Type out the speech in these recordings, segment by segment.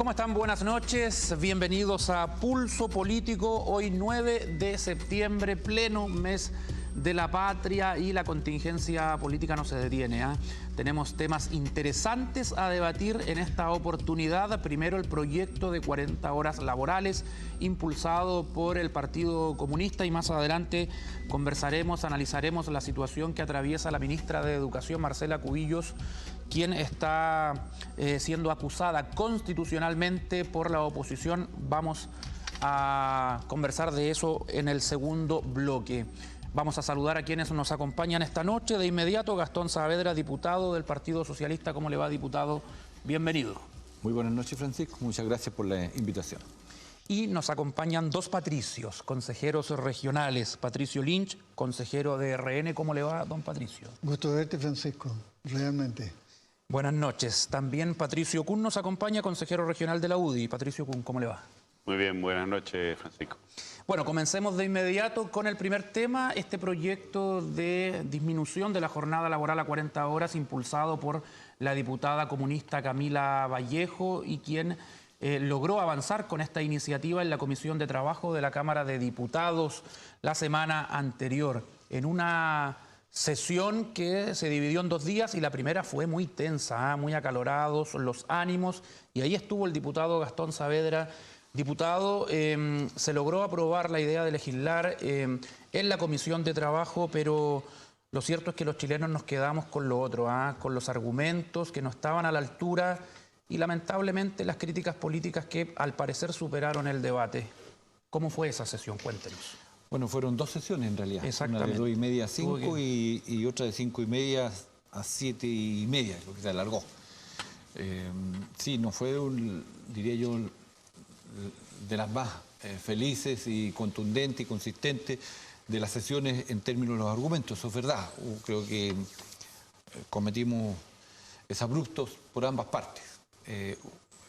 ¿Cómo están? Buenas noches, bienvenidos a Pulso Político. Hoy 9 de septiembre, pleno mes de la patria, y la contingencia política no se detiene, ¿eh? Tenemos temas interesantes a debatir en esta oportunidad. Primero, el proyecto de 40 horas laborales impulsado por el Partido Comunista, y más adelante conversaremos, analizaremos la situación que atraviesa la ministra de Educación, Marcela Cubillos, quien está siendo acusada constitucionalmente por la oposición. Vamos a conversar de eso en el segundo bloque. Vamos a saludar a quienes nos acompañan esta noche. De inmediato, Gastón Saavedra, diputado del Partido Socialista. ¿Cómo le va, diputado? Bienvenido. Muy buenas noches, Francisco. Muchas gracias por la invitación. Y nos acompañan dos Patricios, consejeros regionales. Patricio Lynch, consejero de RN. ¿Cómo le va, don Patricio? Gusto verte, Francisco, realmente. Buenas noches. También Patricio Kuhn nos acompaña, consejero regional de la UDI. Patricio Kuhn, ¿cómo le va? Muy bien, buenas noches, Francisco. Bueno, comencemos de inmediato con el primer tema, este proyecto de disminución de la jornada laboral a 40 horas impulsado por la diputada comunista Camila Vallejo, y quien logró avanzar con esta iniciativa en la Comisión de Trabajo de la Cámara de Diputados la semana anterior, en una sesión que se dividió en 2 días, y la primera fue muy tensa, muy acalorados los ánimos, y ahí estuvo el diputado Gastón Saavedra. Diputado, se logró aprobar la idea de legislar en la Comisión de Trabajo, pero lo cierto es que los chilenos nos quedamos con lo otro, con los argumentos que no estaban a la altura y lamentablemente las críticas políticas que al parecer superaron el debate. ¿Cómo fue esa sesión? Cuéntenos. Bueno, fueron 2 sesiones en realidad. Exactamente. Una de 2:30 a 5 y otra de 5:30 a 7:30, lo que se alargó. Sí, no fue, diría yo, de las más felices y contundentes y consistentes de las sesiones en términos de los argumentos. Eso es verdad. Creo que cometimos exabruptos por ambas partes.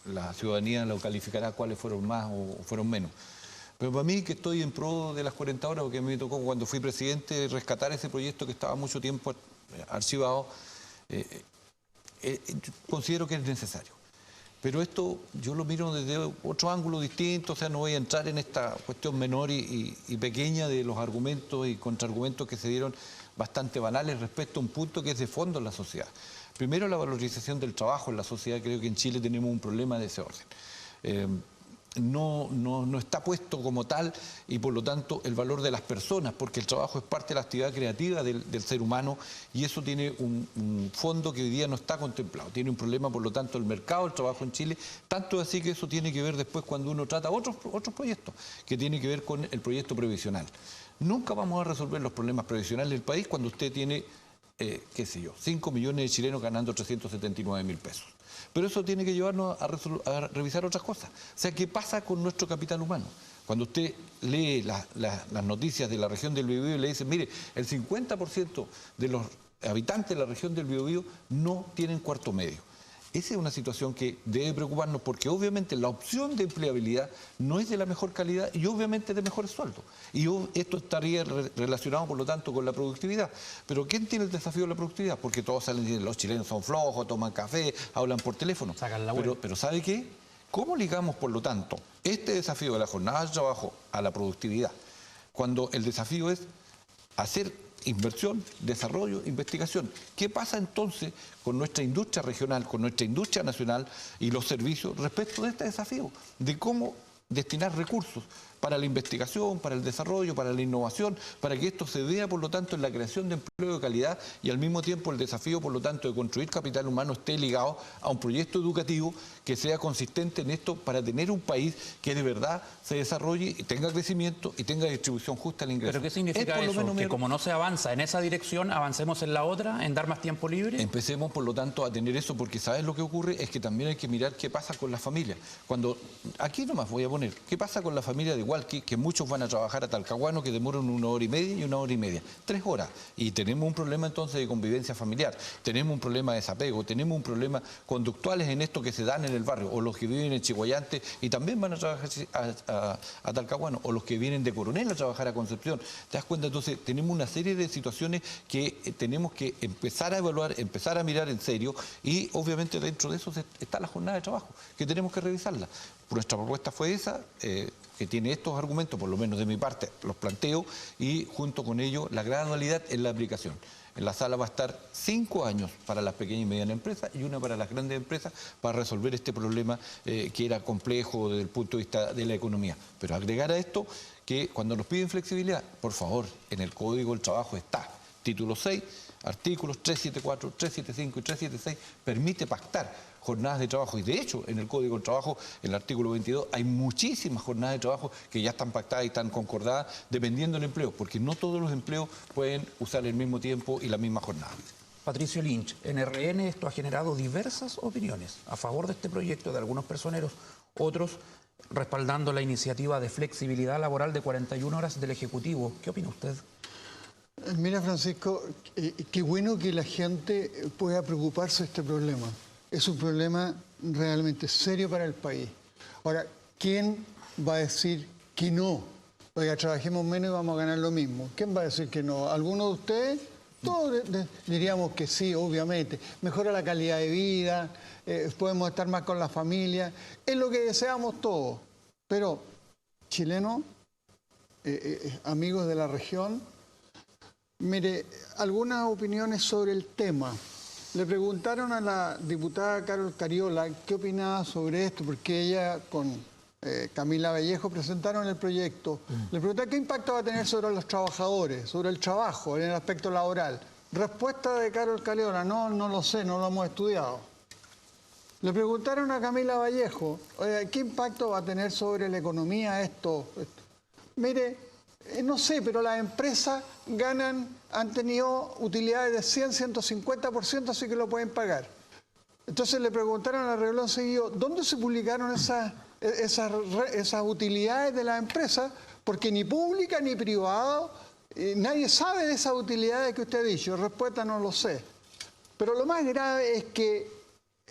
La ciudadanía lo calificará cuáles fueron más o fueron menos. Pero para mí, que estoy en pro de las 40 horas, porque me tocó cuando fui presidente rescatar ese proyecto que estaba mucho tiempo archivado, considero que es necesario. Pero esto yo lo miro desde otro ángulo distinto, o sea, no voy a entrar en esta cuestión menor y pequeña de los argumentos y contraargumentos que se dieron bastante banales respecto a un punto que es de fondo en la sociedad. Primero, la valorización del trabajo en la sociedad. Creo que en Chile tenemos un problema de ese orden. No está puesto como tal, y por lo tanto el valor de las personas, porque el trabajo es parte de la actividad creativa del ser humano, y eso tiene un fondo que hoy día no está contemplado. Tiene un problema, por lo tanto, el mercado del trabajo en Chile, tanto así que eso tiene que ver después cuando uno trata otros proyectos, que tiene que ver con el proyecto previsional. Nunca vamos a resolver los problemas previsionales del país cuando usted tiene, qué sé yo, 5 millones de chilenos ganando 379.000 pesos. Pero eso tiene que llevarnos a revisar otras cosas. O sea, ¿qué pasa con nuestro capital humano? Cuando usted lee las noticias de la región del Biobío y le dicen, mire, el 50% de los habitantes de la región del Biobío no tienen cuarto medio. Esa es una situación que debe preocuparnos, porque obviamente la opción de empleabilidad no es de la mejor calidad y obviamente de mejores sueldos. Y esto estaría relacionado, por lo tanto, con la productividad. Pero ¿quién tiene el desafío de la productividad? Porque todos salen diciendo, los chilenos son flojos, toman café, hablan por teléfono. Pero ¿sabe qué? ¿Cómo ligamos, por lo tanto, este desafío de la jornada de trabajo a la productividad? Cuando el desafío es hacer inversión, desarrollo, investigación. ¿Qué pasa entonces con nuestra industria regional, con nuestra industria nacional y los servicios respecto de este desafío? De cómo destinar recursos para la investigación, para el desarrollo, para la innovación, para que esto se vea, por lo tanto, en la creación de empleo de calidad, y al mismo tiempo el desafío, por lo tanto, de construir capital humano esté ligado a un proyecto educativo que sea consistente en esto, para tener un país que de verdad se desarrolle y tenga crecimiento y tenga distribución justa al ingreso. ¿Pero qué significa eso? ¿Que como no se avanza en esa dirección, avancemos en la otra, en dar más tiempo libre? Empecemos, por lo tanto, a tener eso, porque ¿sabes lo que ocurre? Es que también hay que mirar qué pasa con las familias. Cuando, aquí nomás voy a poner, ¿qué pasa con la familia de Talhualqui, que muchos van a trabajar a Talcahuano, que demoran 1 hora y media y 1 hora y media, 3 horas. Y tenemos un problema entonces de convivencia familiar, tenemos un problema de desapego, tenemos un problema conductuales en esto que se dan en el barrio, o los que viven en Chihuayante y también van a trabajar a Talcahuano, o los que vienen de Coronel a trabajar a Concepción. ¿Te das cuenta? Entonces tenemos una serie de situaciones que tenemos que empezar a evaluar, empezar a mirar en serio, y obviamente dentro de eso está la jornada de trabajo, que tenemos que revisarla. Nuestra propuesta fue esa, que tiene estos argumentos, por lo menos de mi parte, los planteo, y junto con ello la gradualidad en la aplicación. En la sala va a estar 5 años para las pequeñas y medianas empresas y 1 para las grandes empresas para resolver este problema que era complejo desde el punto de vista de la economía. Pero agregar a esto que cuando nos piden flexibilidad, por favor, en el Código del Trabajo está, título 6, artículos 374, 375 y 376, permite pactar jornadas de trabajo, y de hecho en el Código del Trabajo, en el artículo 22, hay muchísimas jornadas de trabajo que ya están pactadas y están concordadas dependiendo del empleo, porque no todos los empleos pueden usar el mismo tiempo y la misma jornada. Patricio Lynch, en RN esto ha generado diversas opiniones a favor de este proyecto de algunos personeros, otros respaldando la iniciativa de flexibilidad laboral de 41 horas del Ejecutivo. ¿Qué opina usted? Mira, Francisco, qué bueno que la gente pueda preocuparse de este problema. Es un problema realmente serio para el país. Ahora, ¿quién va a decir que no? Oiga, trabajemos menos y vamos a ganar lo mismo. ¿Quién va a decir que no? ¿Alguno de ustedes? Todos diríamos que sí, obviamente. Mejora la calidad de vida, podemos estar más con la familia. Es lo que deseamos todos. Pero, chilenos, amigos de la región, mire, algunas opiniones sobre el tema. Le preguntaron a la diputada Carol Cariola qué opinaba sobre esto, porque ella con Camila Vallejo presentaron el proyecto. Le preguntaron qué impacto va a tener sobre los trabajadores, sobre el trabajo, en el aspecto laboral. Respuesta de Carol Cariola, no lo sé, no lo hemos estudiado. Le preguntaron a Camila Vallejo, oye, ¿qué impacto va a tener sobre la economía esto? Mire, no sé, pero las empresas han tenido utilidades de 100, 150%, así que lo pueden pagar. Entonces le preguntaron a Reglón Seguido, ¿dónde se publicaron esas utilidades de las empresas? Porque ni pública ni privado, nadie sabe de esas utilidades que usted ha dicho. Respuesta, no lo sé. Pero lo más grave es que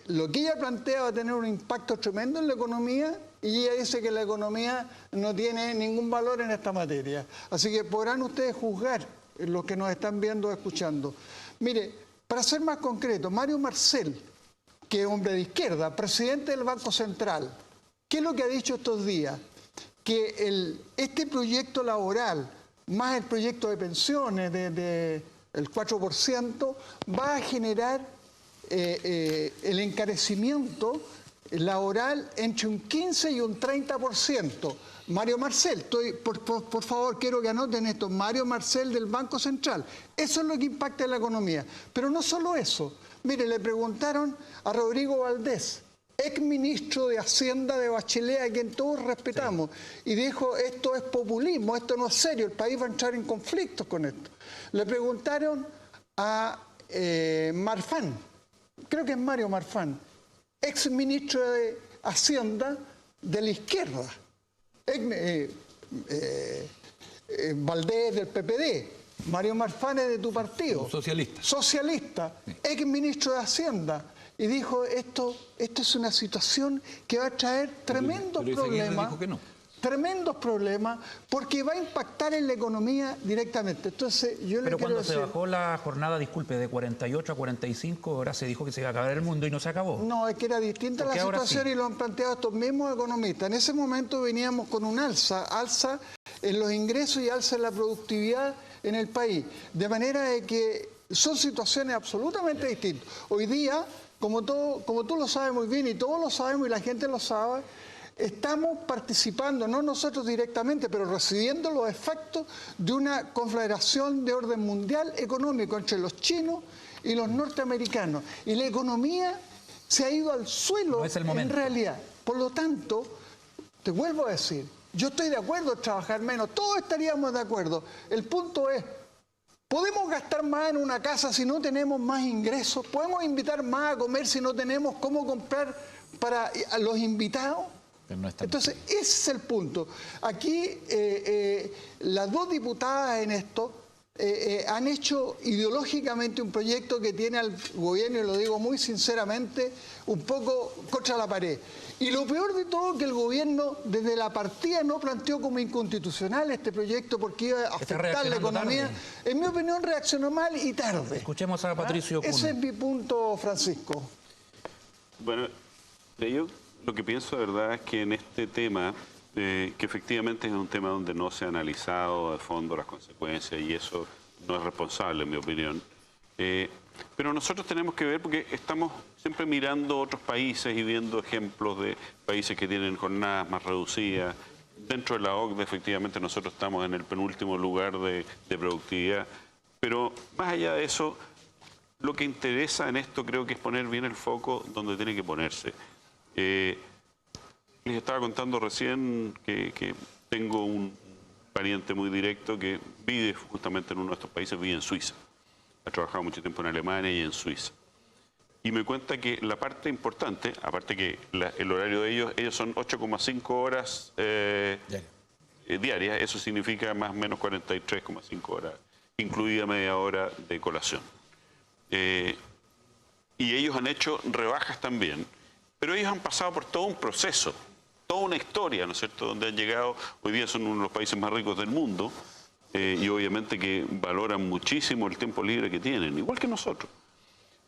lo que ella plantea va a tener un impacto tremendo en la economía, y ella dice que la economía no tiene ningún valor en esta materia. Así que podrán ustedes juzgar los que nos están viendo o escuchando. Mire, para ser más concreto, Mario Marcel, que es hombre de izquierda, presidente del Banco Central, ¿qué es lo que ha dicho estos días? Que este proyecto laboral, más el proyecto de pensiones del 4%, va a generar el encarecimiento laboral entre un 15 y un 30%. Mario Marcel, por favor, quiero que anoten esto, Mario Marcel del Banco Central. Eso es lo que impacta en la economía. Pero no solo eso. Mire, le preguntaron a Rodrigo Valdés, exministro de Hacienda de Bachelet, a quien todos respetamos, y dijo, esto es populismo, esto no es serio, el país va a entrar en conflictos con esto. Le preguntaron a Marfán, creo que es Mario Marfán, exministro de Hacienda de la izquierda, Valdés del PPD, Mario Marfán es de tu partido. Socialista. Socialista, exministro de Hacienda. Y dijo, esto es una situación que va a traer tremendos problemas. Dijo que no. Tremendos problemas, porque va a impactar en la economía directamente. Entonces, yo Pero cuando se bajó la jornada, disculpe, de 48 a 45 horas, se dijo que se iba a acabar el mundo y no se acabó. No, es que era distinta la situación, sí, y lo han planteado estos mismos economistas. En ese momento veníamos con un alza en los ingresos y alza en la productividad en el país. De manera de que son situaciones absolutamente distintas. Hoy día, como tú lo sabes muy bien y todos lo sabemos y la gente lo sabe, estamos participando, no nosotros directamente, pero recibiendo los efectos de una confederación de orden mundial económico entre los chinos y los norteamericanos. Y la economía se ha ido al suelo, no es el momento, en realidad. Por lo tanto, te vuelvo a decir, yo estoy de acuerdo en trabajar menos, todos estaríamos de acuerdo. El punto es, ¿podemos gastar más en una casa si no tenemos más ingresos? ¿Podemos invitar más a comer si no tenemos cómo comprar para los invitados? Pero no es tan Entonces, ese es el punto. Aquí, las dos diputadas en esto han hecho ideológicamente un proyecto que tiene al gobierno, y lo digo muy sinceramente, un poco contra la pared. Y lo peor de todo, que el gobierno desde la partida no planteó como inconstitucional este proyecto porque iba a afectar la economía. Tarde. En mi opinión, reaccionó mal y tarde. Escuchemos a Patricio Kuhn. Ese es mi punto, Francisco. Bueno, yo lo que pienso de verdad es que en este tema, que efectivamente es un tema donde no se ha analizado de fondo las consecuencias y eso no es responsable, en mi opinión. Pero nosotros tenemos que ver, porque estamos siempre mirando otros países y viendo ejemplos de países que tienen jornadas más reducidas. Dentro de la OCDE, efectivamente, nosotros estamos en el penúltimo lugar de productividad. Pero más allá de eso, lo que interesa en esto creo que es poner bien el foco donde tiene que ponerse. Les estaba contando recién que tengo un pariente muy directo que vive justamente en uno de estos países, vive en Suiza. Ha trabajado mucho tiempo en Alemania y en Suiza. Y me cuenta que la parte importante, aparte que el horario de ellos son 8,5 horas diarias, eso significa más o menos 43,5 horas, incluida media hora de colación. Y ellos han hecho rebajas también, pero ellos han pasado por todo un proceso, toda una historia, ¿no es cierto?, donde han llegado, hoy día son uno de los países más ricos del mundo, y obviamente que valoran muchísimo el tiempo libre que tienen, igual que nosotros.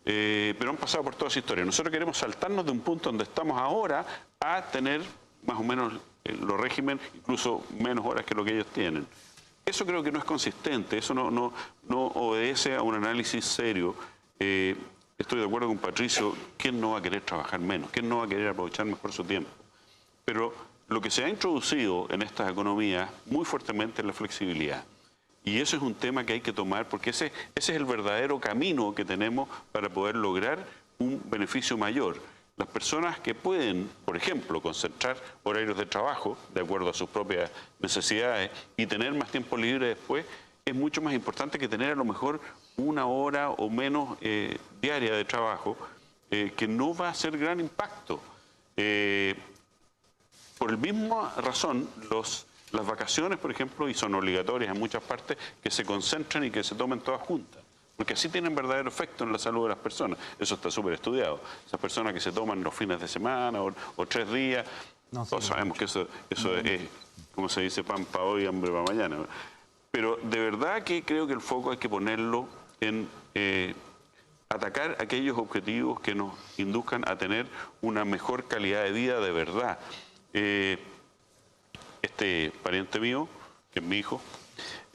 Pero han pasado por toda esa historia. Nosotros queremos saltarnos de un punto donde estamos ahora a tener más o menos los regímenes, incluso menos horas que lo que ellos tienen. Eso creo que no es consistente, eso no obedece a un análisis serio. Estoy de acuerdo con Patricio, ¿quién no va a querer trabajar menos? ¿Quién no va a querer aprovechar mejor su tiempo? Pero lo que se ha introducido en estas economías muy fuertemente es la flexibilidad. Y eso es un tema que hay que tomar porque ese es el verdadero camino que tenemos para poder lograr un beneficio mayor. Las personas que pueden, por ejemplo, concentrar horarios de trabajo de acuerdo a sus propias necesidades y tener más tiempo libre después, es mucho más importante que tener a lo mejor una hora o menos diaria de trabajo, que no va a hacer gran impacto. Por la misma razón, las vacaciones, por ejemplo, y son obligatorias en muchas partes, que se concentren y que se tomen todas juntas. Porque así tienen verdadero efecto en la salud de las personas. Eso está súper estudiado. Esas personas que se toman los fines de semana o 3 días, todos sabemos que eso es, como se dice, pan para hoy, hambre para mañana. Pero de verdad que creo que el foco hay que ponerlo en atacar aquellos objetivos que nos induzcan a tener una mejor calidad de vida de verdad. Este pariente mío, que es mi hijo,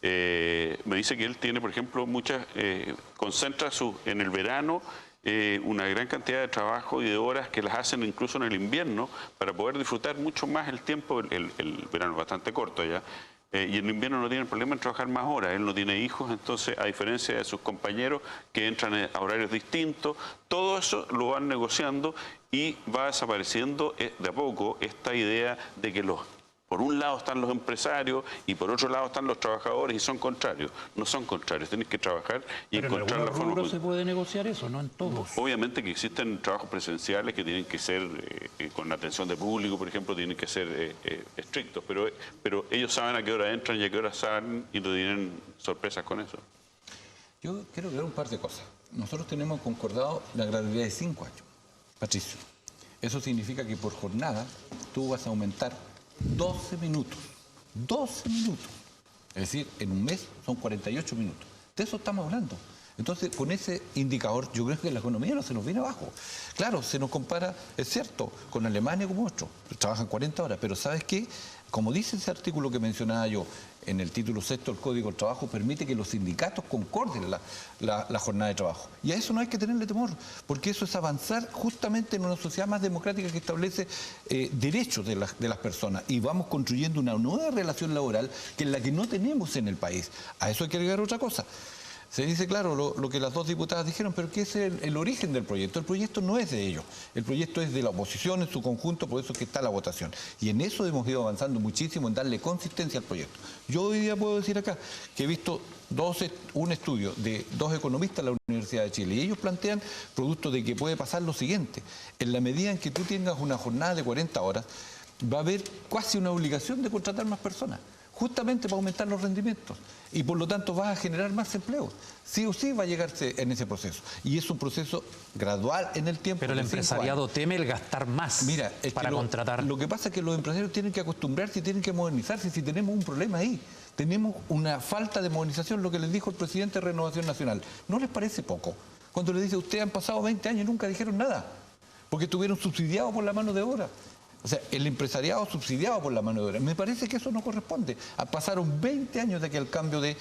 me dice que él tiene, por ejemplo, concentra en el verano una gran cantidad de trabajo y de horas que las hacen incluso en el invierno para poder disfrutar mucho más el tiempo. El verano es bastante corto ya, y en el invierno no tiene problema en trabajar más horas. Él no tiene hijos, entonces, a diferencia de sus compañeros que entran a horarios distintos, todo eso lo van negociando y va desapareciendo de a poco esta idea de que por un lado están los empresarios y por otro lado están los trabajadores y son contrarios. No son contrarios, tienes que trabajar y encontrar la forma. ¿Pero se puede negociar eso, no en todos? Obviamente que existen trabajos presenciales que tienen que ser, con atención de público, por ejemplo, tienen que ser estrictos, pero ellos saben a qué hora entran y a qué hora salen y no tienen sorpresas con eso. Yo quiero ver un par de cosas. Nosotros tenemos concordado la gratuidad de 5 años. Patricio, eso significa que por jornada tú vas a aumentar 12 minutos. 12 minutos. Es decir, en un mes son 48 minutos. De eso estamos hablando. Entonces, con ese indicador, yo creo que la economía no se nos viene abajo. Claro, se nos compara, es cierto, con Alemania como otros. Trabajan 40 horas, pero ¿sabes qué? Como dice ese artículo que mencionaba yo, en el título 6 del Código del Trabajo, permite que los sindicatos concorden la jornada de trabajo. Y a eso no hay que tenerle temor, porque eso es avanzar justamente en una sociedad más democrática que establece derechos de las personas. Y vamos construyendo una nueva relación laboral que es la que no tenemos en el país. A eso hay que agregar otra cosa. Se dice, claro, lo que las dos diputadas dijeron, pero ¿qué es el origen del proyecto? El proyecto no es de ellos, el proyecto es de la oposición en su conjunto, por eso es que está la votación. Y en eso hemos ido avanzando muchísimo, en darle consistencia al proyecto. Yo hoy día puedo decir acá que he visto un estudio de 2 economistas de la Universidad de Chile, y ellos plantean, producto de que puede pasar lo siguiente: en la medida en que tú tengas una jornada de 40 horas, va a haber casi una obligación de contratar más personas, justamente para aumentar los rendimientos. Y por lo tanto va a generar más empleo. Sí o sí va a llegarse en ese proceso. Y es un proceso gradual en el tiempo. Pero el empresariado teme el gastar más para contratar. Lo que pasa es que los empresarios tienen que acostumbrarse y tienen que modernizarse. Si tenemos un problema ahí, tenemos una falta de modernización, lo que les dijo el presidente de Renovación Nacional. ¿No les parece poco? Cuando le dice, ustedes han pasado 20 años y nunca dijeron nada, porque estuvieron subsidiados por la mano de obra. O sea, el empresariado subsidiado por la mano de obra. Me parece que eso no corresponde. Pasaron 20 años de que el cambio de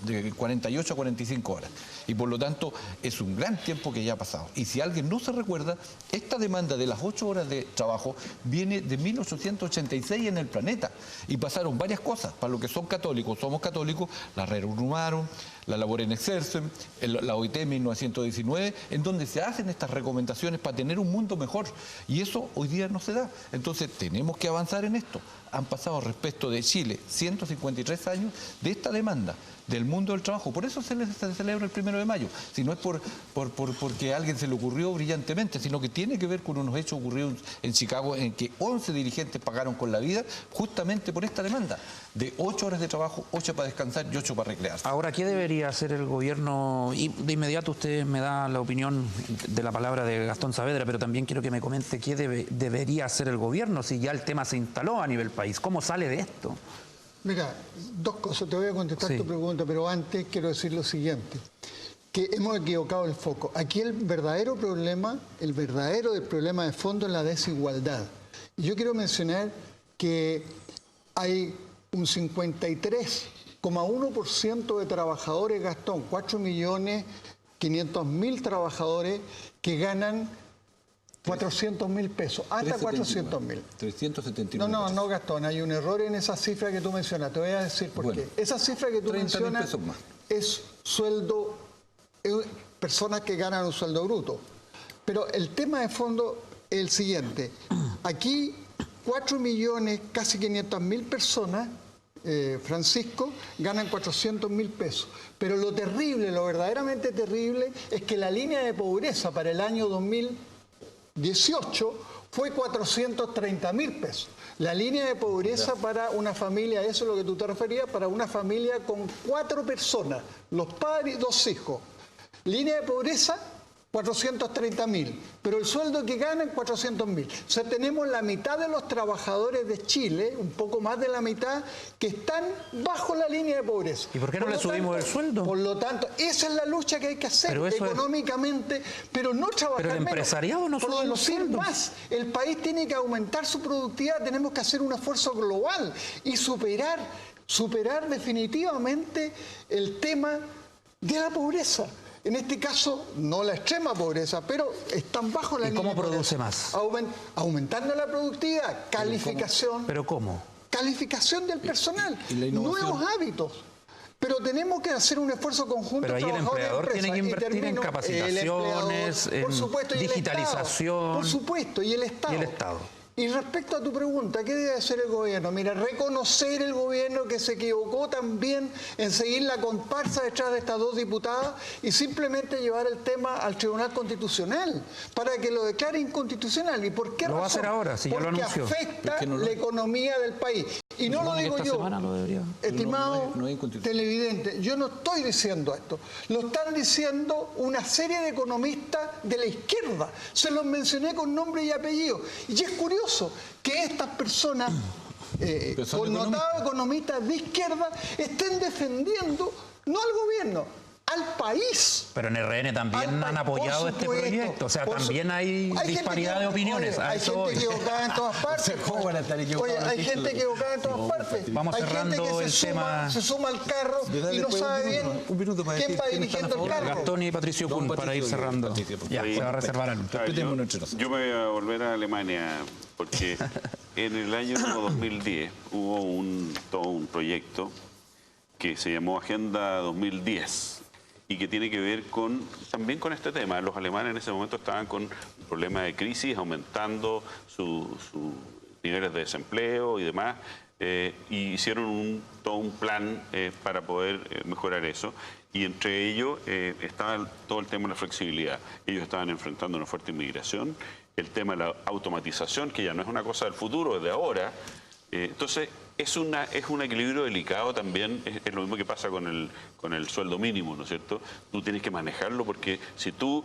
de 48 a 45 horas. Y por lo tanto, es un gran tiempo que ya ha pasado. Y si alguien no se recuerda, esta demanda de las 8 horas de trabajo viene de 1886 en el planeta. Y pasaron varias cosas. Para los que son católicos, somos católicos, la Rerum Novarum, la Labor in Exercem, la OIT 1919, en donde se hacen estas recomendaciones para tener un mundo mejor. Y eso hoy día no se da. Entonces tenemos que avanzar en esto. Han pasado respecto de Chile 153 años de esta demanda del mundo del trabajo. Por eso se celebra el 1 de mayo. Si no es porque a alguien se le ocurrió brillantemente, sino que tiene que ver con unos hechos ocurridos en Chicago en que 11 dirigentes pagaron con la vida justamente por esta demanda de 8 horas de trabajo, 8 para descansar y 8 para recrearse. Ahora, ¿qué debería hacer el gobierno? Y de inmediato usted me da la opinión de la palabra de Gastón Saavedra, pero también quiero que me comente qué debería hacer el gobierno si ya el tema se instaló a nivel país. ¿Cómo sale de esto? Mira, dos cosas. Te voy a contestar tu pregunta, pero antes quiero decir lo siguiente, que hemos equivocado el foco. Aquí el verdadero problema de fondo es la desigualdad. Y yo quiero mencionar que hay un 53,1% de trabajadores, Gastón, 4.500.000 trabajadores que ganan 400.000 pesos, hasta 400.000. 379. No, Gastón, hay un error en esa cifra que tú mencionas. Te voy a decir por qué. Esa cifra que tú mencionas es sueldo, personas que ganan un sueldo bruto. Pero el tema de fondo es el siguiente. Aquí 4 millones, casi 500.000 personas, Francisco, ganan 400.000 pesos. Pero lo terrible, lo verdaderamente terrible, es que la línea de pobreza para el año 2018 fue 430.000 pesos. La línea de pobreza para una familia, eso es lo que tú te referías, para una familia con 4 personas, los padres y 2 hijos. Línea de pobreza, 430.000, pero el sueldo que ganan, 400.000. O sea, tenemos la mitad de los trabajadores de Chile, un poco más de la mitad, que están bajo la línea de pobreza. ¿Y por qué no le subimos el sueldo? Por lo tanto, esa es la lucha que hay que hacer económicamente, pero no trabajar menos. Pero el empresariado no sube los sueldos. Más, el país tiene que aumentar su productividad, tenemos que hacer un esfuerzo global y superar definitivamente el tema de la pobreza. En este caso, no la extrema pobreza, pero están bajo la línea de pobreza. ¿Y cómo produce más? Aumentando la productividad, calificación. ¿Pero cómo? Calificación del personal, nuevos hábitos. Pero tenemos que hacer un esfuerzo conjunto. Pero ahí el empleador tiene que invertir en capacitaciones, en digitalización. Por supuesto, y el Estado. Y el Estado. Y respecto a tu pregunta, ¿qué debe hacer el gobierno? Mira, reconocer el gobierno que se equivocó también en seguir la comparsa detrás de estas 2 diputadas y simplemente llevar el tema al Tribunal Constitucional para que lo declare inconstitucional. ¿Y por qué razón? Lo va a hacer ahora, si ya lo anunció. Porque afecta la economía del país. Y no lo digo yo, estimado televidente, yo no estoy diciendo esto. Lo están diciendo una serie de economistas de la izquierda. Se los mencioné con nombre y apellido. Y es curioso que estas personas, connotados economistas de izquierda, estén defendiendo no al gobierno, al país. Pero en RN también han apoyado este proyecto. O sea, también hay disparidad de opiniones. Hay gente equivocada en todas partes. Hay gente equivocada en todas partes. Vamos cerrando el tema. Se suma al carro y no sabe bien quién va dirigiendo el carro. Gastón y Patricio Kuhn, para ir cerrando. Ya, se va a reservar algo. Yo me voy a volver a Alemania porque en el año 2010 hubo todo un proyecto que se llamó Agenda 2010. Y que tiene que ver también con este tema. Los alemanes en ese momento estaban con un problema de crisis, aumentando sus niveles de desempleo y demás, y hicieron todo un plan para poder mejorar eso. Y entre ellos estaba todo el tema de la flexibilidad. Ellos estaban enfrentando una fuerte inmigración el tema de la automatización, que ya no es una cosa del futuro, es de ahora. Entonces, es un equilibrio delicado también, es lo mismo que pasa con el sueldo mínimo, ¿no es cierto? Tú tienes que manejarlo porque si tú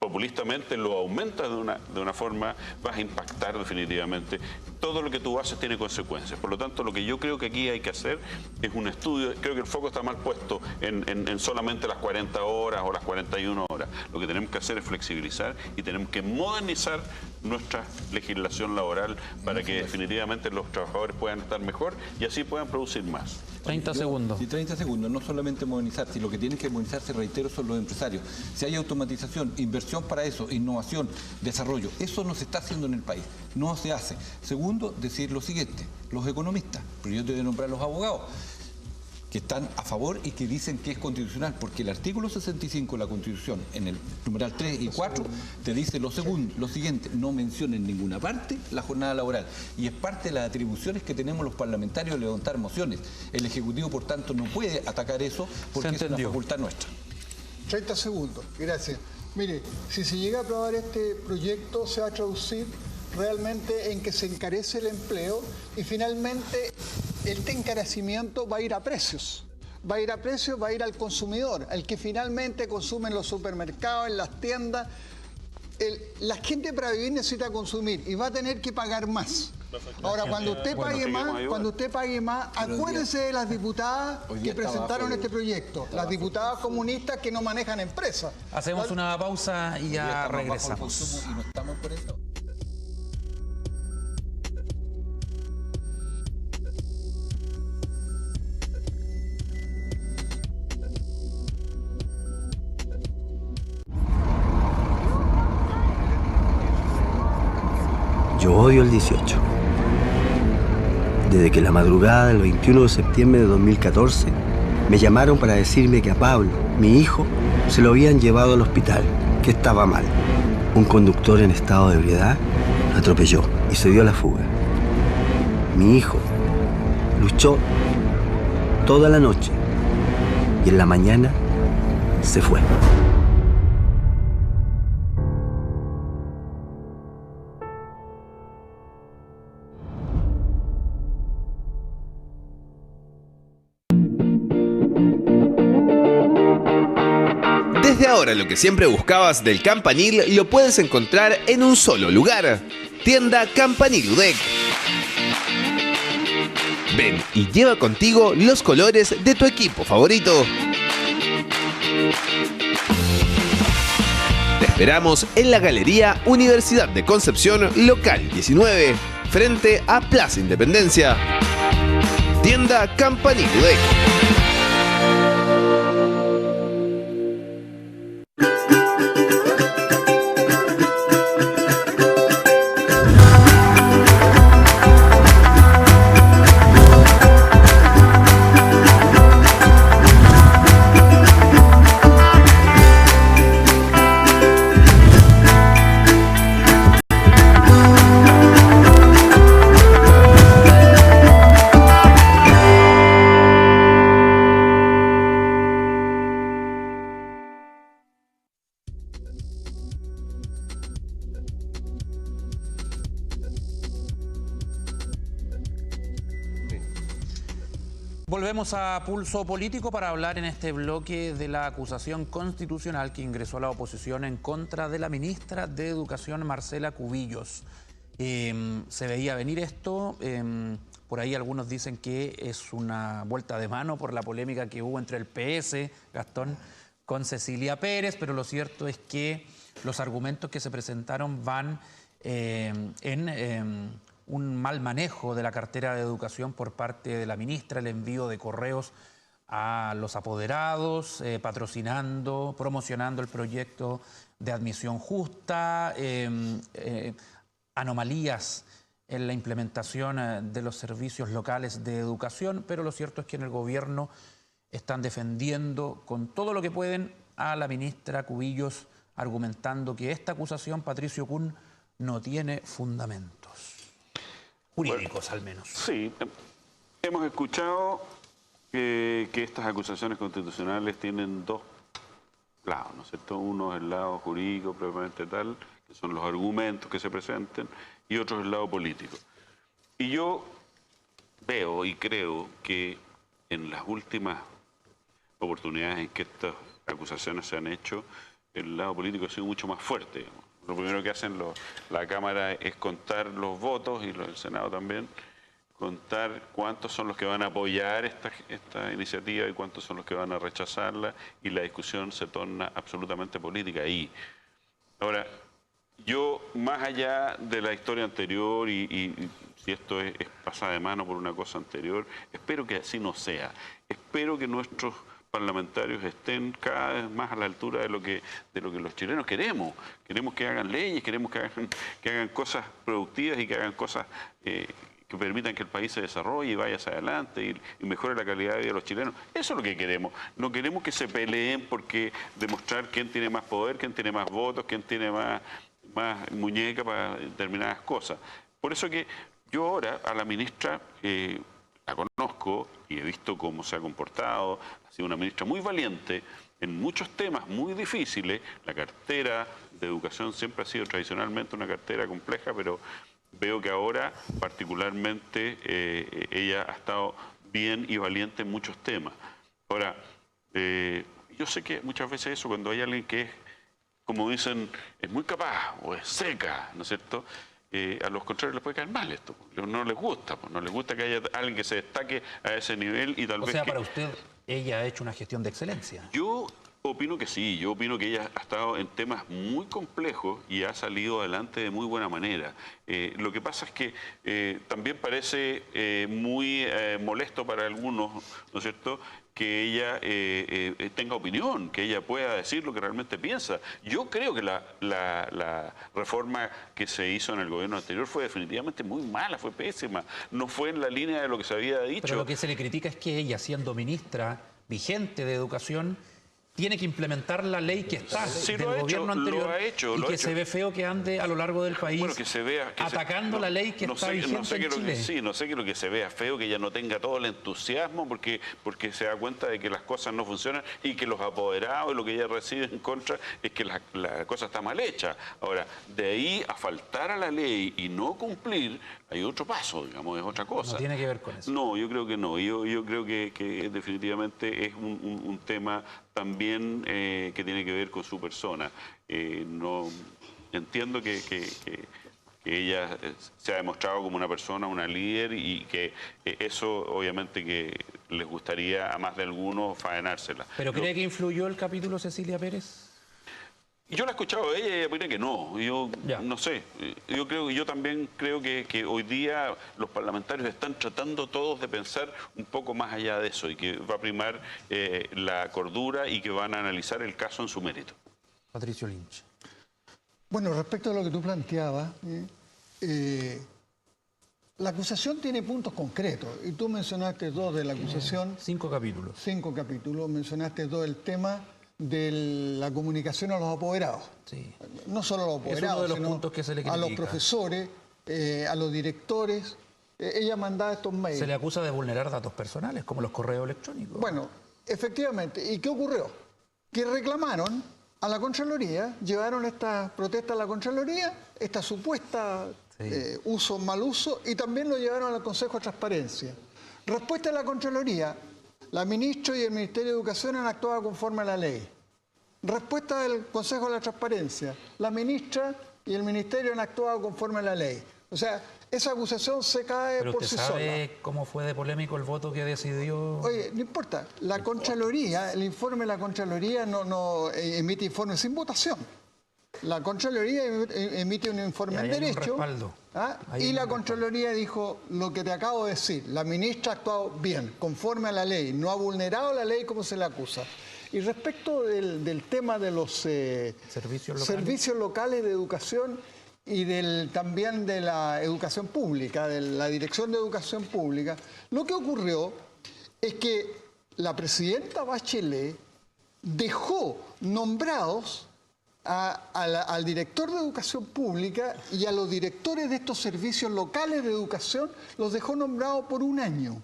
populistamente lo aumentas de una forma, vas a impactar definitivamente. Todo lo que tú haces tiene consecuencias. Por lo tanto, lo que yo creo que aquí hay que hacer es un estudio. Creo que el foco está mal puesto en solamente las 40 horas o las 41 horas. Lo que tenemos que hacer es flexibilizar y tenemos que modernizar nuestra legislación laboral para que definitivamente los trabajadores puedan estar mejor y así puedan producir más. 30 segundos. Sí, 30 segundos. No solamente modernizar, si lo que tienen que modernizarse, reitero, son los empresarios. Si hay automatización, inversión para eso, innovación, desarrollo, eso no se está haciendo en el país, no se hace. Segundo, decir lo siguiente, los economistas, pero yo te voy a nombrar los abogados, que están a favor y que dicen que es constitucional, porque el artículo 65 de la Constitución, en el numeral 3 y 4, te dice lo siguiente, no menciona en ninguna parte la jornada laboral, y es parte de las atribuciones que tenemos los parlamentarios de levantar mociones. El Ejecutivo, por tanto, no puede atacar eso porque es una facultad nuestra. 30 segundos, gracias. Mire, si se llega a aprobar este proyecto, se va a traducir realmente en que se encarece el empleo y finalmente este encarecimiento va a ir a precios. Va a ir a precios, va a ir al consumidor, al que finalmente consume en los supermercados, en las tiendas. La gente para vivir necesita consumir y va a tener que pagar más. Ahora, cuando usted pague más, acuérdese de las diputadas que presentaron este proyecto, las diputadas comunistas que no manejan empresas. Hacemos una pausa y ya regresamos. Y no estamos por eso. Yo odio el 18. Desde que la madrugada del 21 de septiembre de 2014 me llamaron para decirme que a Pablo, mi hijo, se lo habían llevado al hospital, que estaba mal. Un conductor en estado de ebriedad lo atropelló y se dio a la fuga. Mi hijo luchó toda la noche y en la mañana se fue. Desde ahora lo que siempre buscabas del Campanil lo puedes encontrar en un solo lugar. Tienda Campanil UDEC. Ven y lleva contigo los colores de tu equipo favorito. Te esperamos en la Galería Universidad de Concepción, local 19, frente a Plaza Independencia. Tienda Campanil UDEC. Volvemos a Pulso Político para hablar en este bloque de la acusación constitucional que ingresó la oposición en contra de la ministra de Educación, Marcela Cubillos. Se veía venir esto, por ahí algunos dicen que es una vuelta de mano por la polémica que hubo entre el PS, Gastón, con Cecilia Pérez, pero lo cierto es que los argumentos que se presentaron van en un mal manejo de la cartera de educación por parte de la ministra, el envío de correos a los apoderados, patrocinando, promocionando el proyecto de admisión justa, anomalías en la implementación de los servicios locales de educación, pero lo cierto es que en el gobierno están defendiendo con todo lo que pueden a la ministra Cubillos, argumentando que esta acusación, Patricio Kuhn, no tiene fundamentos. Jurídicos, al menos. Sí, hemos escuchado que estas acusaciones constitucionales tienen dos lados, ¿no es cierto? Uno es el lado jurídico, propiamente tal, que son los argumentos que se presenten, y otro es el lado político. Y yo veo y creo que en las últimas oportunidades en que estas acusaciones se han hecho, el lado político ha sido mucho más fuerte. Lo primero que hacen la Cámara es contar los votos, y el Senado también, contar cuántos son los que van a apoyar esta iniciativa y cuántos son los que van a rechazarla, y la discusión se torna absolutamente política ahí. Ahora, yo, más allá de la historia anterior y si esto es pasada de mano por una cosa anterior, espero que así no sea. Espero que nuestros parlamentarios estén cada vez más a la altura de lo que los chilenos queremos. Queremos que hagan leyes, queremos que hagan cosas productivas y que hagan cosas que permitan que el país se desarrolle y vaya hacia adelante y mejore la calidad de vida de los chilenos. Eso es lo que queremos. No queremos que se peleen porque demostrar quién tiene más poder, quién tiene más votos, quién tiene más muñeca para determinadas cosas. Por eso que yo ahora a la ministra la conozco y he visto cómo se ha comportado. Ha sido una ministra muy valiente en muchos temas muy difíciles. La cartera de educación siempre ha sido tradicionalmente una cartera compleja, pero veo que ahora particularmente ella ha estado bien y valiente en muchos temas. Ahora, yo sé que muchas veces eso, cuando hay alguien que es, como dicen, es muy capaz o es seca, ¿no es cierto?, a los contrarios les puede caer mal esto. No les gusta, no les gusta que haya alguien que se destaque a ese nivel y tal vez... O sea, para usted, ella ha hecho una gestión de excelencia. Yo opino que sí, yo opino que ella ha estado en temas muy complejos y ha salido adelante de muy buena manera. Lo que pasa es que también parece muy molesto para algunos, ¿no es cierto?, que ella tenga opinión, que ella pueda decir lo que realmente piensa. Yo creo que la reforma que se hizo en el gobierno anterior fue definitivamente muy mala, fue pésima, no fue en la línea de lo que se había dicho. Pero lo que se le critica es que ella, siendo ministra vigente de Educación, tiene que implementar la ley que está del gobierno anterior y que se ve feo que ande a lo largo del país atacando la ley que está vigente en Chile. Sí, no sé que lo que se vea feo, que ella no tenga todo el entusiasmo porque se da cuenta de que las cosas no funcionan y que los apoderados y lo que ella recibe en contra es que la cosa está mal hecha. Ahora, de ahí a faltar a la ley y no cumplir, hay otro paso, digamos, es otra cosa. No tiene que ver con eso. No, yo creo que no. Yo creo que definitivamente es un tema también que tiene que ver con su persona. No entiendo que ella se ha demostrado como una persona, una líder, y que eso obviamente que les gustaría a más de algunos faenársela. ¿Pero cree que influyó el capítulo Cecilia Pérez? Yo la he escuchado a ella y ella opina que no. Yo no sé. Yo también creo que hoy día los parlamentarios están tratando todos de pensar un poco más allá de eso y que va a primar la cordura y que van a analizar el caso en su mérito. Patricio Lynch. Bueno, respecto a lo que tú planteabas, la acusación tiene puntos concretos y tú mencionaste dos de la acusación. 5 capítulos. 5 capítulos. Mencionaste dos el tema de la comunicación a los apoderados. Sí. No solo a los apoderados, es uno de los sino puntos que se le critica. A los profesores, a los directores. Ella mandaba estos mails. Se le acusa de vulnerar datos personales, como los correos electrónicos. Bueno, efectivamente. ¿Y qué ocurrió? Que reclamaron a la Contraloría, llevaron esta protesta a la Contraloría, esta supuesta uso, mal uso, y también lo llevaron al Consejo de Transparencia. Respuesta de la Contraloría: la ministra y el Ministerio de Educación han actuado conforme a la ley. Respuesta del Consejo de la Transparencia: la ministra y el Ministerio han actuado conforme a la ley. O sea, esa acusación se cae por sí sola. ¿Pero usted sabe cómo fue de polémico el voto que decidió? Oye, no importa. La Contraloría, el informe de la Contraloría no emite informes sin votación. La Contraloría emite un informe en derecho. Y la Contraloría dijo lo que te acabo de decir. La ministra ha actuado bien, conforme a la ley. No ha vulnerado la ley como se le acusa. Y respecto del tema de los servicios locales de educación y también de la educación pública, de la Dirección de Educación Pública, lo que ocurrió es que la presidenta Bachelet dejó nombrados al director de Educación Pública y a los directores de estos servicios locales de educación, los dejó nombrados por un año.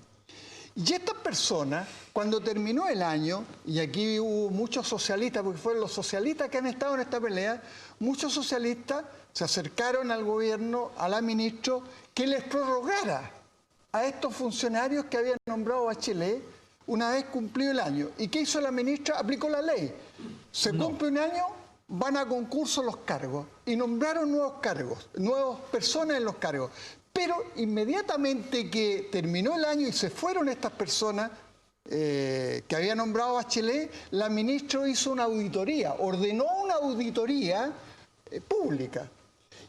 Y estas personas, cuando terminó el año, y aquí hubo muchos socialistas, porque fueron los socialistas que han estado en esta pelea, muchos socialistas se acercaron al gobierno, a la ministra, que les prorrogara a estos funcionarios que habían nombrado Bachelet una vez cumplido el año. ¿Y qué hizo la ministra? Aplicó la ley. Se cumple un año, van a concurso los cargos. Y nombraron nuevos cargos, nuevas personas en los cargos. Pero inmediatamente que terminó el año y se fueron estas personas que había nombrado Bachelet, la ministra hizo una auditoría, ordenó una auditoría pública.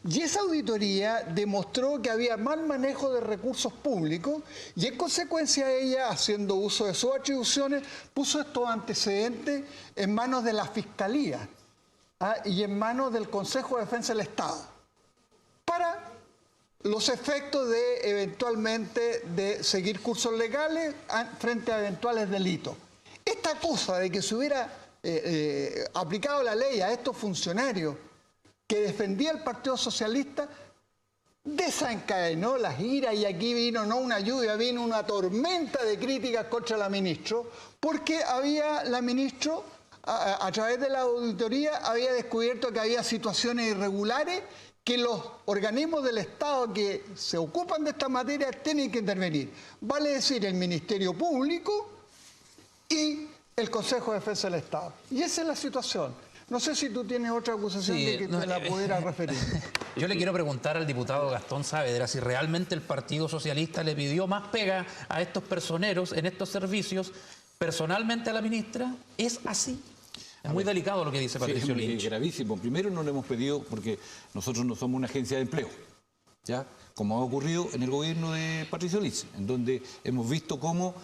Y esa auditoría demostró que había mal manejo de recursos públicos y en consecuencia ella, haciendo uso de sus atribuciones, puso estos antecedentes en manos de la Fiscalía y en manos del Consejo de Defensa del Estado para los efectos de eventualmente de seguir cursos legales frente a eventuales delitos. Esta cosa de que se hubiera aplicado la ley a estos funcionarios que defendía el Partido Socialista, desencadenó las iras y aquí vino no una lluvia, vino una tormenta de críticas contra la ministra, porque la ministra, a través de la auditoría, había descubierto que había situaciones irregulares que los organismos del Estado que se ocupan de esta materia tienen que intervenir. Vale decir, el Ministerio Público y el Consejo de Defensa del Estado. Y esa es la situación. No sé si tú tienes otra acusación de que te la pudiera referir. Yo le quiero preguntar al diputado Gastón Saavedra si realmente el Partido Socialista le pidió más pega a estos personeros en estos servicios personalmente a la ministra. ¿Es así? Es muy delicado lo que dice Patricio Lynch. Es gravísimo. Primero no le hemos pedido porque nosotros no somos una agencia de empleo, ¿ya? Como ha ocurrido en el gobierno de Patricio Lynch, en donde hemos visto cómo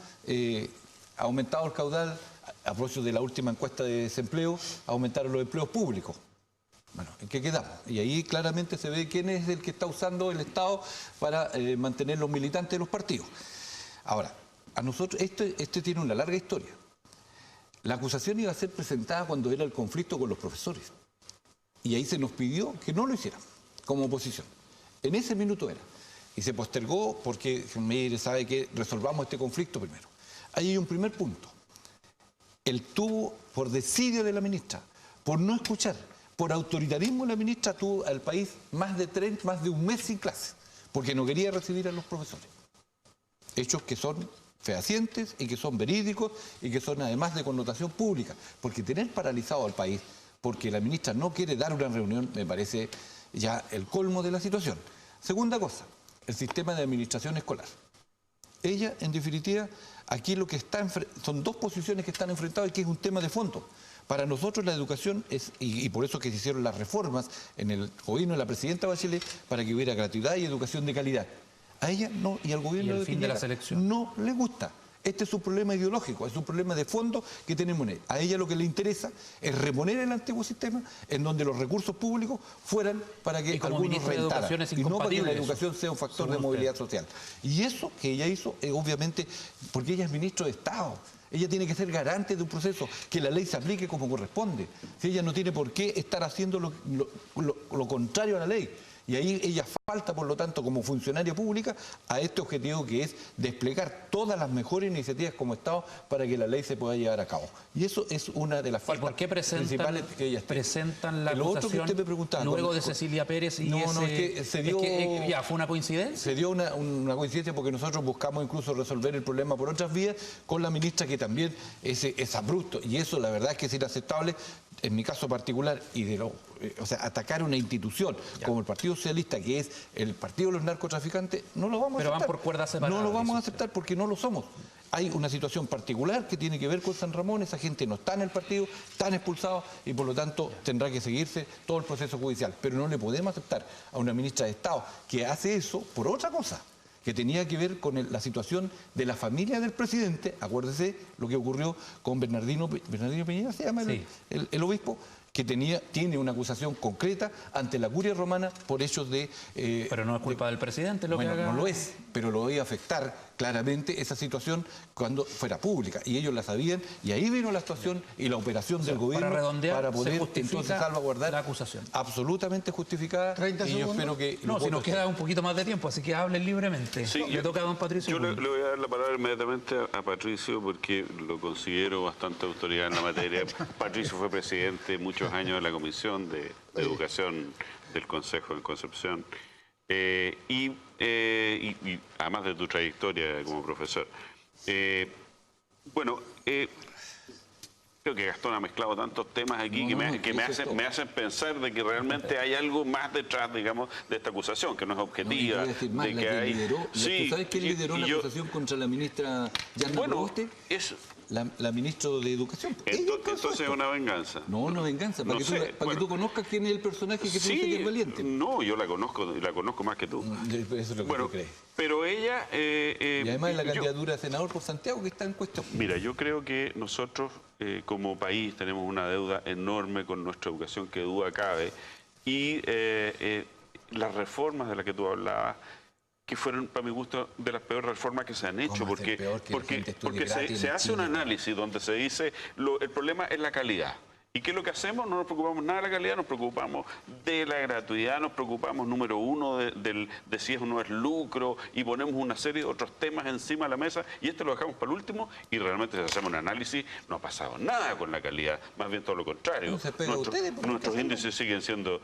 ha aumentado el caudal. A propósito de la última encuesta de desempleo, aumentaron los empleos públicos. Bueno, ¿en qué quedamos? Y ahí claramente se ve quién es el que está usando el Estado para mantener los militantes de los partidos. Ahora, a nosotros, este tiene una larga historia. La acusación iba a ser presentada cuando era el conflicto con los profesores. Y ahí se nos pidió que no lo hicieran, como oposición. En ese minuto era. Y se postergó porque, mire, sabe que resolvamos este conflicto primero. Ahí hay un primer punto. Él tuvo, por desidia de la ministra, por no escuchar, por autoritarismo de la ministra, tuvo al país más de un mes sin clase, porque no quería recibir a los profesores. Hechos que son fehacientes y que son verídicos y que son además de connotación pública, porque tener paralizado al país, porque la ministra no quiere dar una reunión, me parece ya el colmo de la situación. Segunda cosa, el sistema de administración escolar. Ella, en definitiva, aquí lo que está son dos posiciones que están enfrentadas y que es un tema de fondo. Para nosotros la educación es, y por eso que se hicieron las reformas en el gobierno de la presidenta Bachelet, para que hubiera gratuidad y educación de calidad. A ella no, y al gobierno de Piñera no le gusta. Este es un problema ideológico, es un problema de fondo que tenemos en él. A ella lo que le interesa es reponer el antiguo sistema en donde los recursos públicos fueran para que algunos rentaran y no para que la educación sea un factor de movilidad social. Y eso que ella hizo, obviamente, porque ella es ministro de Estado. Ella tiene que ser garante de un proceso, que la ley se aplique como corresponde. Si ella no tiene por qué estar haciendo lo contrario a la ley. Y ahí ella falta, por lo tanto, como funcionaria pública, a este objetivo que es desplegar todas las mejores iniciativas como Estado para que la ley se pueda llevar a cabo. Y eso es una de las faltas principales que ella presentan la acusación luego de Cecilia Pérez y ya fue una coincidencia. Se dio una coincidencia porque nosotros buscamos incluso resolver el problema por otras vías con la ministra, que también es abrupto, y eso la verdad es que es inaceptable. En mi caso particular, atacar una institución como el Partido Socialista, que es el partido de los narcotraficantes, no lo vamos a aceptar. Pero van por cuerdas separadas. No lo vamos a aceptar porque no lo somos. Hay una situación particular que tiene que ver con San Ramón, esa gente no está en el partido, están expulsados y por lo tanto tendrá que seguirse todo el proceso judicial. Pero no le podemos aceptar a una ministra de Estado que hace eso por otra cosa, que tenía que ver con la situación de la familia del presidente. Acuérdese lo que ocurrió con Bernardino Piñera, se llama el obispo, que tiene una acusación concreta ante la curia romana por hechos de... Pero no es culpa del presidente lo que haga. No lo es, pero lo iba a afectar claramente esa situación cuando fuera pública. Y ellos la sabían, y ahí vino la actuación y la operación del gobierno para redondear, para poder se justifica entonces salvaguardar la acusación. Absolutamente justificada. 30 y yo segundos. espero que... No, si nos queda un poquito más de tiempo, así que hablen libremente. Sí, Le toca a don Patricio. Yo le voy a dar la palabra inmediatamente a Patricio porque lo considero bastante autoridad en la materia. Patricio fue presidente muchos años de la Comisión de Educación del Consejo de Concepción y además de tu trayectoria como profesor. Creo que Gastón ha mezclado tantos temas aquí que me hacen pensar de que realmente hay algo más detrás, digamos, de esta acusación, que no es objetiva. ¿Tú sabes quién lideró la acusación contra la ministra Yanna Proboste? La ministra de Educación. Entonces es una venganza. No, no venganza, para que tú conozcas quién es el personaje que tú dices que es valiente. No, yo la conozco más que tú. Eso es lo que tú crees. Pero ella... y además la candidatura de senador por Santiago que está en cuestión. Mira, yo creo que nosotros como país tenemos una deuda enorme con nuestra educación que duda cabe y las reformas de las que tú hablabas que fueron, para mi gusto, de las peores reformas que se han hecho, porque se hace un análisis donde se dice el problema es la calidad. ¿Y qué es lo que hacemos? No nos preocupamos nada de la calidad, nos preocupamos de la gratuidad, nos preocupamos, número uno, de si es o no es lucro, y ponemos una serie de otros temas encima de la mesa, y lo dejamos para el último, y realmente si hacemos un análisis, no ha pasado nada con la calidad, más bien todo lo contrario. Nuestros índices siguen siendo...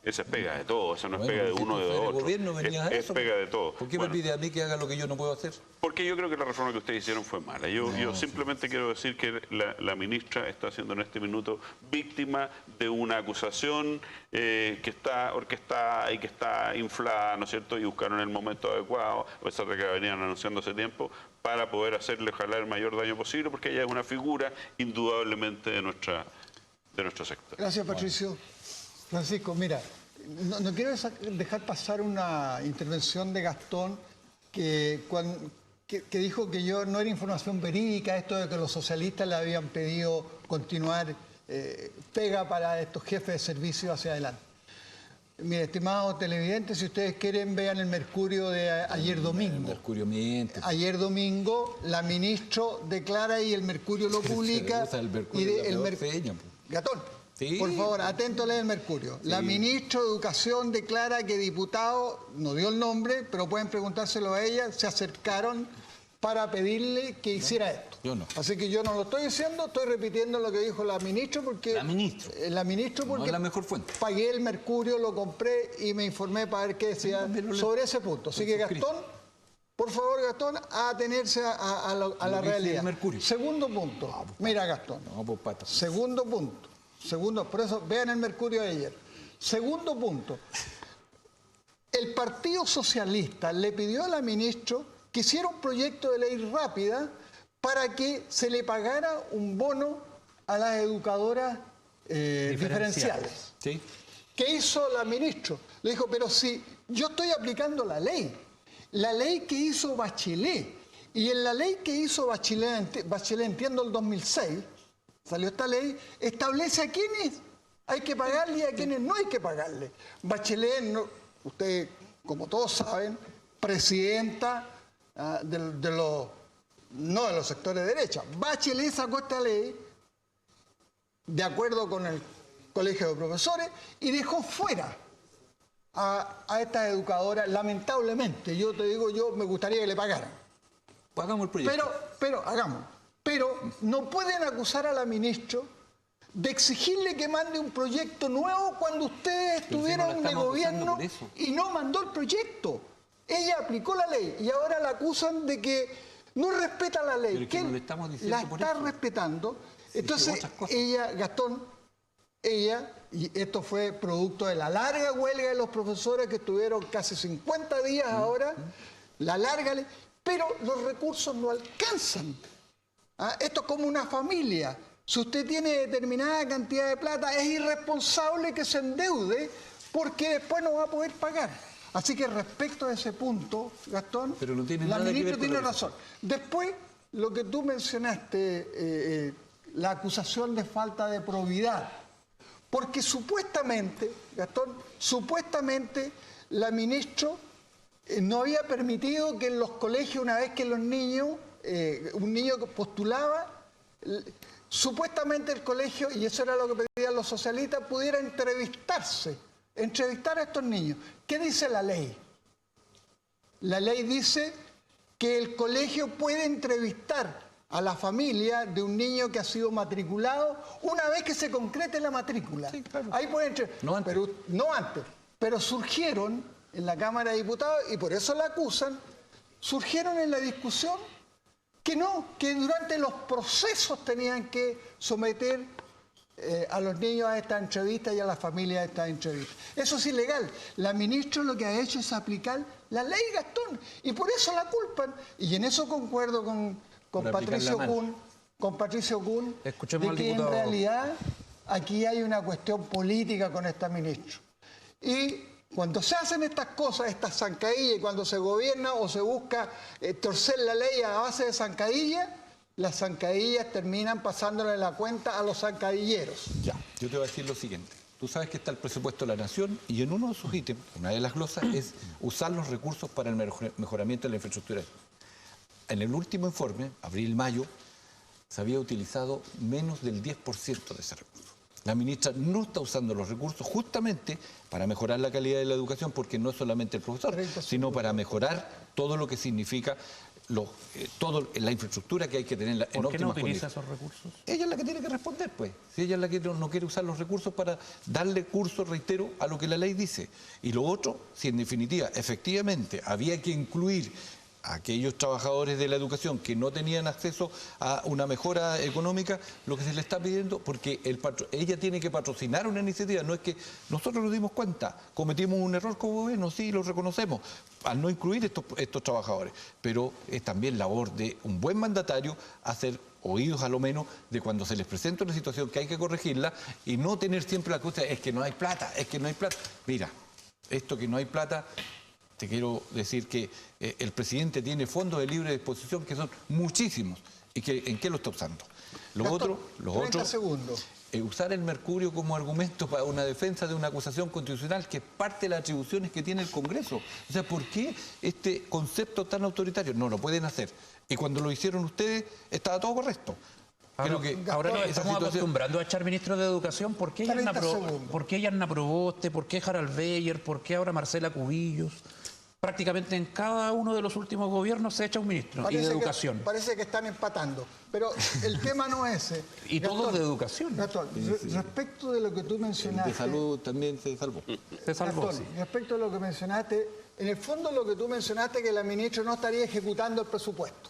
Esa es pega de todo, eso no es pega de uno de otro. El gobierno venía a eso, es pega de todo. ¿Por qué me pide a mí que haga lo que yo no puedo hacer? Porque yo creo que la reforma que ustedes hicieron fue mala. Yo simplemente quiero decir que la ministra está siendo en este minuto víctima de una acusación que está orquestada y que está inflada, ¿no es cierto? Y buscaron el momento adecuado, a pesar de que venían anunciando hace tiempo, para poder hacerle ojalá el mayor daño posible, porque ella es una figura indudablemente de nuestro sector. Gracias, Patricio. Francisco, mira, no quiero dejar pasar una intervención de Gastón que dijo que yo no era información verídica, esto de que los socialistas le habían pedido continuar pega para estos jefes de servicio hacia adelante. Mire, estimados televidentes, si ustedes quieren, vean el Mercurio de ayer domingo. El Mercurio miente. Ayer domingo, la ministra declara y el Mercurio lo publica. Gatón. Sí. Por favor, atento a leer el Mercurio. Sí. La ministra de Educación declara que diputados, no dio el nombre, pero pueden preguntárselo a ella, se acercaron para pedirle que hiciera esto. Yo no. Así que yo no lo estoy diciendo, estoy repitiendo lo que dijo la ministra porque... La ministra porque no es la mejor fuente. Pagué el Mercurio, lo compré y me informé para ver qué decía sobre ese punto. Así que Gastón, por favor, Gastón, a atenerse a la realidad. Segundo punto. Mira, Gastón. No, pues patas. Segundo punto. Por eso, vean el Mercurio de ayer. Segundo punto. El Partido Socialista le pidió a la ministra que hiciera un proyecto de ley rápida para que se le pagara un bono a las educadoras diferenciales. ¿Sí? ¿Qué hizo la ministra? Le dijo, pero si yo estoy aplicando la ley que hizo Bachelet, y en la ley que hizo Bachelet entiendo el 2006, salió esta ley, establece a quiénes hay que pagarle y a quienes no hay que pagarle. Bachelet, ustedes, como todos saben, presidenta no de los sectores de derecha. Bachelet sacó esta ley de acuerdo con el Colegio de Profesores y dejó fuera a estas educadoras, lamentablemente. Yo te digo, me gustaría que le pagaran. Hagamos el proyecto. Pero hagámoslo. Pero no pueden acusar a la ministra de exigirle que mande un proyecto nuevo cuando ustedes estuvieron de gobierno y no mandó el proyecto. Ella aplicó la ley y ahora la acusan de que no respeta la ley. Pero que no le estamos diciendo la está respetando. Entonces, ella, Gastón, y esto fue producto de la larga huelga de los profesores que estuvieron casi 50 días ahora, la larga, pero los recursos no alcanzan. Esto es como una familia. Si usted tiene determinada cantidad de plata, es irresponsable que se endeude porque después no va a poder pagar. Así que respecto a ese punto, Gastón, pero no tiene la nada ministra que ver tiene razón. Después, lo que tú mencionaste, la acusación de falta de probidad Porque supuestamente, Gastón, supuestamente la ministra no había permitido que en los colegios, una vez que los niños, un niño postulaba, supuestamente el colegio, y eso era lo que pedían los socialistas, pudiera entrevistar a estos niños. ¿Qué dice la ley? La ley dice que el colegio puede entrevistar a la familia de un niño que ha sido matriculado una vez que se concrete la matrícula. Sí, claro. Ahí pueden No antes. pero no antes. Pero surgieron en la Cámara de Diputados, y por eso la acusan, surgieron en la discusión que no, que durante los procesos tenían que someter a los niños a esta entrevista y a la familia a esta entrevista. Eso es ilegal. La ministra lo que ha hecho es aplicar la ley, Gastón, y por eso la culpan. Y en eso concuerdo con Patricio Kuhn, Escuchemos de al que en diputado. realidad aquí hay una cuestión política con esta ministra. Y cuando se hacen estas cosas, estas zancadillas, y cuando se gobierna o se busca torcer la ley a base de zancadillas, las zancadillas terminan pasándole la cuenta a los zancadilleros. Ya, yo te voy a decir lo siguiente. Tú sabes que está el presupuesto de la Nación y en uno de sus ítems, una de las glosas, es usar los recursos para el mejoramiento de la infraestructura. En el último informe, abril-mayo, se había utilizado menos del 10% de ese recurso. La ministra no está usando los recursos justamente para mejorar la calidad de la educación, porque no es solamente el profesor, sino para mejorar todo lo que significa toda la infraestructura que hay que tener en óptimas ¿Por qué no utiliza condiciones. esos recursos? Ella es la que tiene que responder, pues. Si ella es la que no quiere usar los recursos para darle curso, reitero, a lo que la ley dice. Y lo otro, si en definitiva, efectivamente, había que incluir a aquellos trabajadores de la educación que no tenían acceso a una mejora económica, lo que se le está pidiendo, porque ella tiene que patrocinar una iniciativa, no es que nosotros nos dimos cuenta, cometimos un error como gobierno, sí, lo reconocemos, al no incluir estos trabajadores, pero es también labor de un buen mandatario hacer oídos a lo menos de cuando se les presenta una situación que hay que corregirla y no tener siempre la cosa, es que no hay plata, es que no hay plata. Mira, esto que no hay plata, te quiero decir que el presidente tiene fondos de libre disposición que son muchísimos. ¿Y que, en qué lo está usando? Lo Gastón, otro 30 segundos. Usar el mercurio como argumento para una defensa de una acusación constitucional que es parte de las atribuciones que tiene el Congreso. O sea, ¿por qué este concepto tan autoritario? No lo pueden hacer. Y cuando lo hicieron ustedes, estaba todo correcto. Ahora, ahora nos esa estamos situación- acostumbrando a echar ministros de Educación. ¿Por qué 30 segundos. Yarna Proboste? ¿Por qué Harald Beyer? ¿Por qué ahora Marcela Cubillos? Prácticamente en cada uno de los últimos gobiernos se echa un ministro y de Educación. Parece que están empatando. Pero el tema no es ese. Y todos de Educación. Gastón, respecto de lo que tú El mencionaste... de salud también se salvó. Se salvó, Gastón, sí. respecto a lo que mencionaste, en el fondo lo que tú mencionaste que la ministra no estaría ejecutando el presupuesto.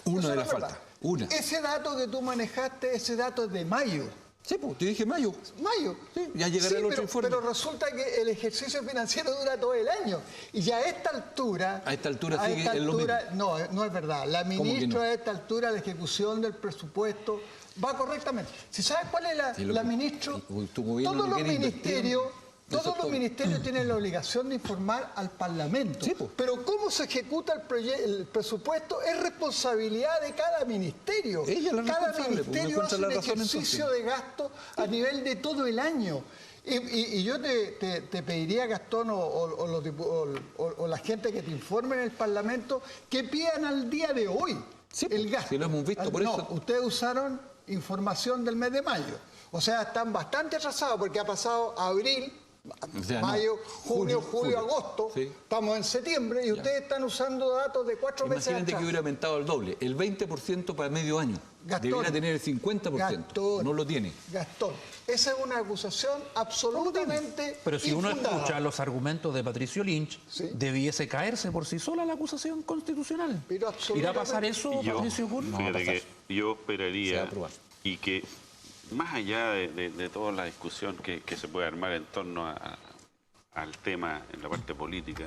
Una Eso de no las es verdad. faltas. Una. Ese dato que tú manejaste, ese dato es de mayo. Sí, pues, te dije mayo. Mayo. Sí, ya llegará el otro informe. Pero resulta que el ejercicio financiero dura todo el año. Y ya a esta altura... A esta altura sigue en lo mismo. No, no es verdad. La ¿Cómo que ministra no? a esta altura, la ejecución del presupuesto va correctamente. ¿Si sabes cuál es Sí, lo la que- ministra? tu gobierno Todos lo los quiere invertir. ministerios... Eso Todos es los todo. ministerios tienen la obligación de informar al Parlamento. Sí, pues. Pero cómo se ejecuta el presupuesto es responsabilidad de cada ministerio. Ella es la Cada responsable, pues, ministerio no hace encuentra un la razón, ejercicio entonces. de gasto a nivel de todo el año. Y yo te pediría, Gastón, o la gente que te informe en el Parlamento, que pidan al día de hoy Sí, el pues, gasto. si lo hemos visto, por no, eso. ustedes usaron información del mes de mayo. O sea, están bastante atrasados porque ha pasado abril, O sea, no. mayo, junio, julio, agosto. Sí. Estamos en septiembre y ustedes están usando datos de 4 meses Imagínate atrás. que hubiera aumentado el doble, el 20% para medio año. Gastón, Debería tener el 50%. Gastón, no lo tiene. Gastón, esa es una acusación absolutamente Pero si uno infundada. escucha los argumentos de Patricio Lynch, Sí. debiese caerse por sí sola la acusación constitucional. Pero ¿Irá a pasar eso, Yo, Patricio Kuhn? No va a fíjate pasar. que yo Se va esperaría a aprobar. y que más allá de toda la discusión que se puede armar en torno al tema en la parte política,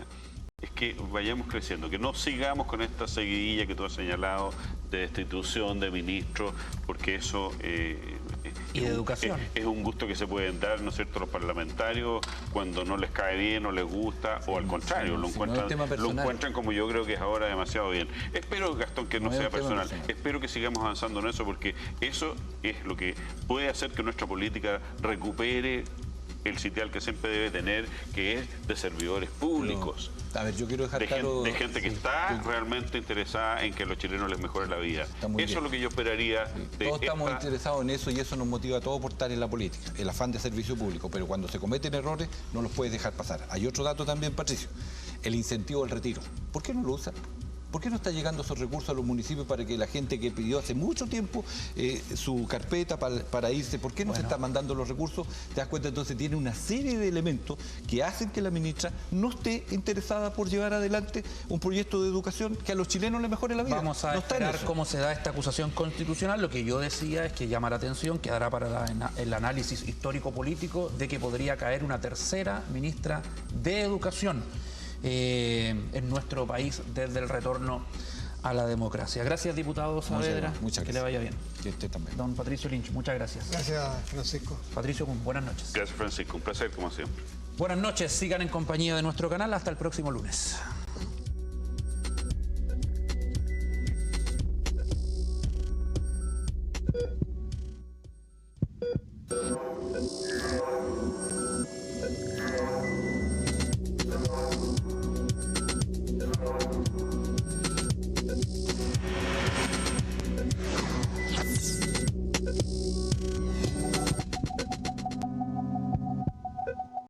es que vayamos creciendo, que no sigamos con esta seguidilla que tú has señalado de destitución de ministros, porque eso Y de educación. Es un gusto que se pueden dar, ¿no es cierto?, los parlamentarios cuando no les cae bien, no les gusta, o al contrario, lo encuentran como yo creo que es ahora demasiado bien. Espero, Gastón, que no sea personal. Espero que sigamos avanzando en eso, porque eso es lo que puede hacer que nuestra política recupere el sitial que siempre debe tener, que es de servidores públicos. A ver, yo quiero dejar claro... De gente que está realmente interesada en que a los chilenos les mejore la vida. Eso es lo que yo esperaría de Todos estamos interesados en eso y eso nos motiva a todos por estar en la política, el afán de servicio público, pero cuando se cometen errores no los puedes dejar pasar. Hay otro dato también, Patricio, el incentivo al retiro. ¿Por qué no lo usan? ¿Por qué no está llegando esos recursos a los municipios para que la gente que pidió hace mucho tiempo su carpeta para irse, por qué no se está mandando los recursos? Te das cuenta, entonces tiene una serie de elementos que hacen que la ministra no esté interesada por llevar adelante un proyecto de educación que a los chilenos les mejore la vida. Vamos a esperar cómo se da esta acusación constitucional. Lo que yo decía es que llama la atención, quedará para el análisis histórico-político de que podría caer una tercera ministra de Educación en nuestro país desde el retorno a la democracia. Gracias, diputado Saavedra. Muchas gracias. Que le vaya bien. Que esté también. Don Patricio Lynch, muchas gracias. Gracias, Francisco. Patricio, buenas noches. Gracias, Francisco. Un placer, como siempre. Buenas noches. Sigan en compañía de nuestro canal. Hasta el próximo lunes.